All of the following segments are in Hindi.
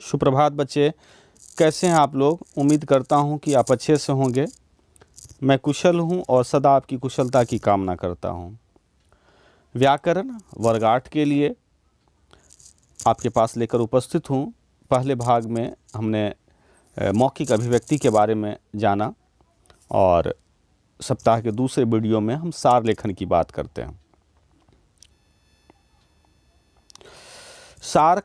सुप्रभात बच्चे, कैसे हैं आप लोग। उम्मीद करता हूं कि आप अच्छे से होंगे। मैं कुशल हूं और सदा आपकी कुशलता की कामना करता हूं। व्याकरण वर्ग 8 के लिए आपके पास लेकर उपस्थित हूं। पहले भाग में हमने मौखिक अभिव्यक्ति के बारे में जाना और सप्ताह के दूसरे वीडियो में हम सार लेखन की बात करते हैं। सार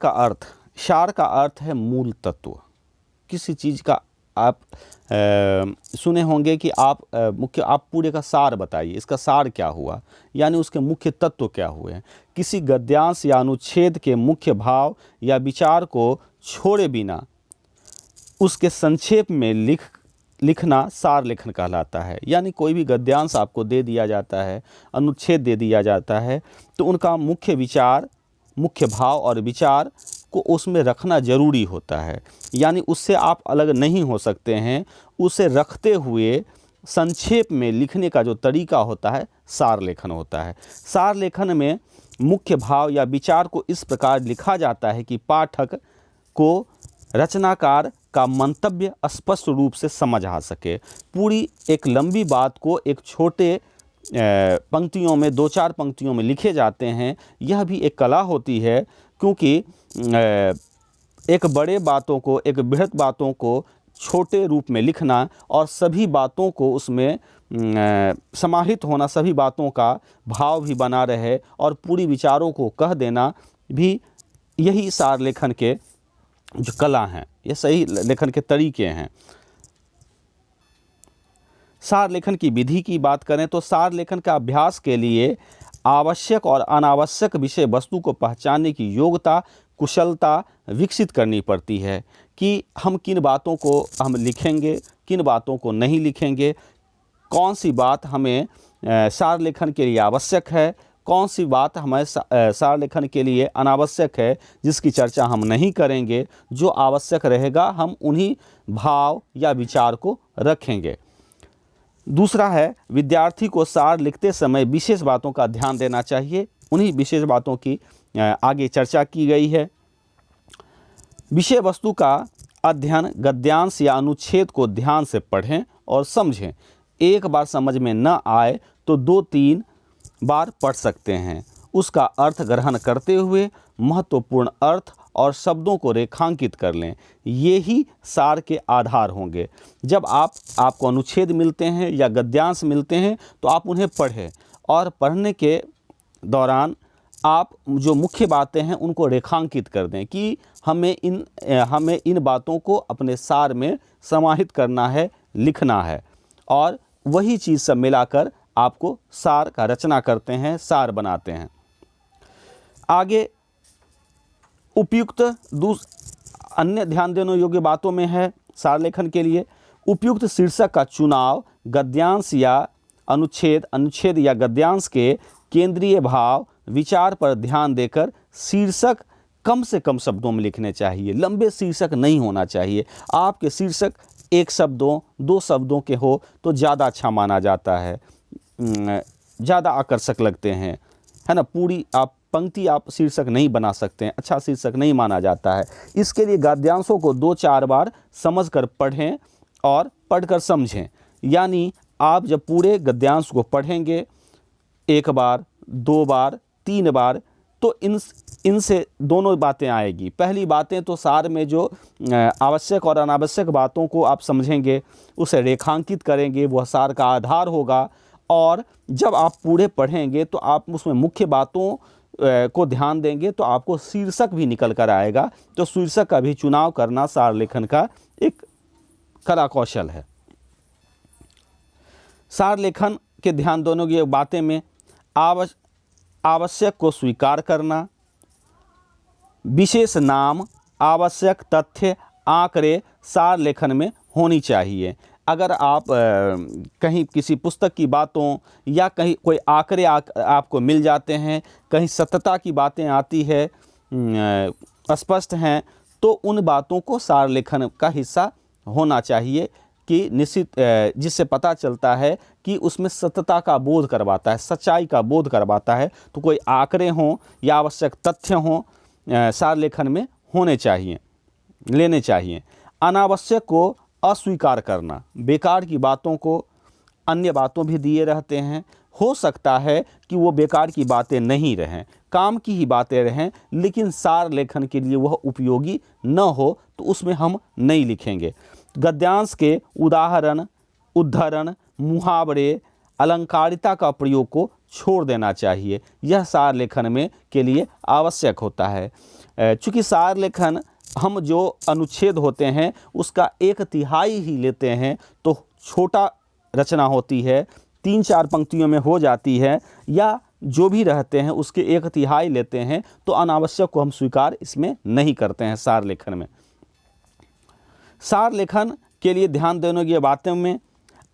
का अर्थ है मूल तत्व। किसी चीज़ का आप सुने होंगे कि आप पूरे का सार बताइए, इसका सार क्या हुआ, यानी उसके मुख्य तत्व क्या हुए हैं। किसी गद्यांश या अनुच्छेद के मुख्य भाव या विचार को छोड़े बिना उसके संक्षेप में लिखना सार लेखन कहलाता है। यानी कोई भी गद्यांश आपको दे दिया जाता है, अनुच्छेद दे दिया जाता है, तो उनका मुख्य विचार, मुख्य भाव और विचार को उसमें रखना जरूरी होता है। यानी उससे आप अलग नहीं हो सकते हैं। उसे रखते हुए संक्षेप में लिखने का जो तरीका होता है सार लेखन होता है। सार लेखन में मुख्य भाव या विचार को इस प्रकार लिखा जाता है कि पाठक को रचनाकार का मंतव्य स्पष्ट रूप से समझ आ सके। पूरी एक लंबी बात को एक छोटे पंक्तियों में, 2-4 पंक्तियों में लिखे जाते हैं। यह भी एक कला होती है, क्योंकि एक बड़े बातों को, एक बृहत बातों को छोटे रूप में लिखना और सभी बातों को उसमें समाहित होना, सभी बातों का भाव भी बना रहे और पूरी विचारों को कह देना भी, यही सार लेखन के जो कला हैं, ये सही लेखन के तरीके हैं। सार लेखन की विधि की बात करें तो सार लेखन का अभ्यास के लिए आवश्यक और अनावश्यक विषय वस्तु को पहचानने की योग्यता, कुशलता विकसित करनी पड़ती है कि हम किन बातों को हम लिखेंगे, किन बातों को नहीं लिखेंगे, कौन सी बात हमें सार लेखन के लिए आवश्यक है, कौन सी बात हमें सार लेखन के लिए अनावश्यक है, जिसकी चर्चा हम नहीं करेंगे। जो आवश्यक रहेगा हम उन्हीं भाव या विचार को रखेंगे। दूसरा है, विद्यार्थी को सार लिखते समय विशेष बातों का ध्यान देना चाहिए। उन्हीं विशेष बातों की आगे चर्चा की गई है। विषय वस्तु का अध्ययन गद्यांश या अनुच्छेद को ध्यान से पढ़ें और समझें। एक बार समझ में न आए तो 2-3 बार पढ़ सकते हैं। उसका अर्थ ग्रहण करते हुए महत्वपूर्ण अर्थ और शब्दों को रेखांकित कर लें। ये ही सार के आधार होंगे। जब आपको अनुच्छेद मिलते हैं या गद्यांश मिलते हैं तो आप उन्हें पढ़ें और पढ़ने के दौरान आप जो मुख्य बातें हैं उनको रेखांकित कर दें कि हमें इन बातों को अपने सार में समाहित करना है, लिखना है, और वही चीज़ सब मिलाकर आपको सार का रचना करते हैं, सार बनाते हैं। आगे उपयुक्त अन्य ध्यान देने योग्य बातों में है सार लेखन के लिए उपयुक्त शीर्षक का चुनाव। गद्यांश या अनुच्छेद या गद्यांश के केंद्रीय भाव, विचार पर ध्यान देकर शीर्षक कम से कम शब्दों में लिखने चाहिए। लंबे शीर्षक नहीं होना चाहिए। आपके शीर्षक 1 शब्दों 2 शब्दों के हो तो ज़्यादा अच्छा माना जाता है, ज़्यादा आकर्षक लगते हैं, है ना। पूरी पंक्ति आप शीर्षक नहीं बना सकते हैं, अच्छा शीर्षक नहीं माना जाता है। इसके लिए गद्यांशों को 2-4 बार समझकर पढ़ें और पढ़कर समझें। यानी आप जब पूरे गद्यांश को पढ़ेंगे 1 बार, 2 बार, 3 बार, तो इनसे दोनों बातें आएगी। पहली बातें तो सार में जो आवश्यक और अनावश्यक बातों को आप समझेंगे, उसे रेखांकित करेंगे, वह सार का आधार होगा। और जब आप पूरे पढ़ेंगे तो आप उसमें मुख्य बातों को ध्यान देंगे तो आपको शीर्षक भी निकल कर आएगा। तो शीर्षक का भी चुनाव करना सार लेखन का एक कला कौशल है। सार लेखन के ध्यान देने की बातें में आवश्यक को स्वीकार करना, विशेष नाम, आवश्यक तथ्य, आंकड़े सार लेखन में होनी चाहिए। अगर आप कहीं किसी पुस्तक की बातों या कहीं कोई आंकड़े आपको मिल जाते हैं, कहीं सत्यता की बातें आती है, स्पष्ट हैं, तो उन बातों को सार लेखन का हिस्सा होना चाहिए कि निश्चित, जिससे पता चलता है कि उसमें सत्यता का बोध करवाता है, सच्चाई का बोध करवाता है। तो कोई आंकड़े हों या आवश्यक तथ्य हों सार लेखन में होने चाहिए। लेने चाहिए। अनावश्यक को अस्वीकार करना, बेकार की बातों को अन्य बातों भी दिए रहते हैं। हो सकता है कि वो बेकार की बातें नहीं रहें, काम की ही बातें रहें, लेकिन सार लेखन के लिए वह उपयोगी न हो तो उसमें हम नहीं लिखेंगे। गद्यांश के उदाहरण, उद्धरण, मुहावरे, अलंकारिता का प्रयोग को छोड़ देना चाहिए। यह सार लेखन में के लिए आवश्यक होता है। चूँकि सार लेखन हम जो अनुच्छेद होते हैं उसका 1/3 ही लेते हैं तो छोटा रचना होती है, 3-4 पंक्तियों में हो जाती है, या जो भी रहते हैं उसके 1/3 लेते हैं, तो अनावश्यक को हम स्वीकार इसमें नहीं करते हैं सार लेखन में। सार लेखन के लिए ध्यान देने की बातों में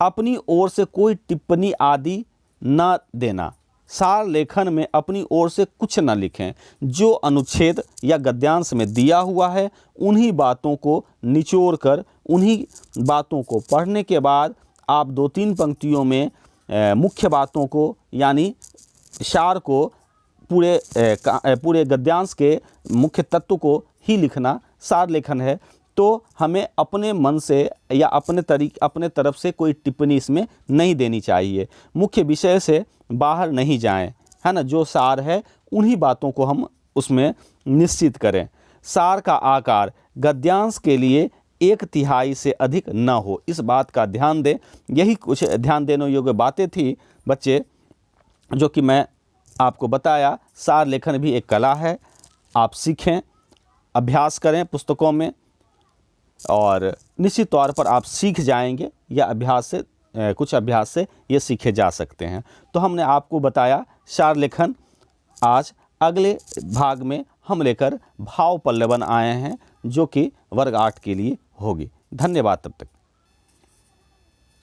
अपनी ओर से कोई टिप्पणी आदि न देना। सार लेखन में अपनी ओर से कुछ न लिखें। जो अनुच्छेद या गद्यांश में दिया हुआ है उन्हीं बातों को निचोड़ कर, उन्हीं बातों को पढ़ने के बाद आप 2-3 पंक्तियों में मुख्य बातों को यानी सार को, पूरे गद्यांश के मुख्य तत्व को ही लिखना सार लेखन है। तो हमें अपने मन से या अपने तरफ से कोई टिप्पणी इसमें नहीं देनी चाहिए। मुख्य विषय से बाहर नहीं जाएं, है ना। जो सार है उन्हीं बातों को हम उसमें निश्चित करें। सार का आकार गद्यांश के लिए 1/3 से अधिक न हो, इस बात का ध्यान दें। यही कुछ ध्यान देने योग्य बातें थी बच्चे, जो कि मैं आपको बताया। सार लेखन भी एक कला है, आप सीखें, अभ्यास करें पुस्तकों में, और निश्चित तौर पर आप सीख जाएंगे, या कुछ अभ्यास से ये सीखे जा सकते हैं। तो हमने आपको बताया सार लेखन। आज अगले भाग में हम लेकर भाव पल्लवन आए हैं, जो कि वर्ग 8 के लिए होगी। धन्यवाद तब तक।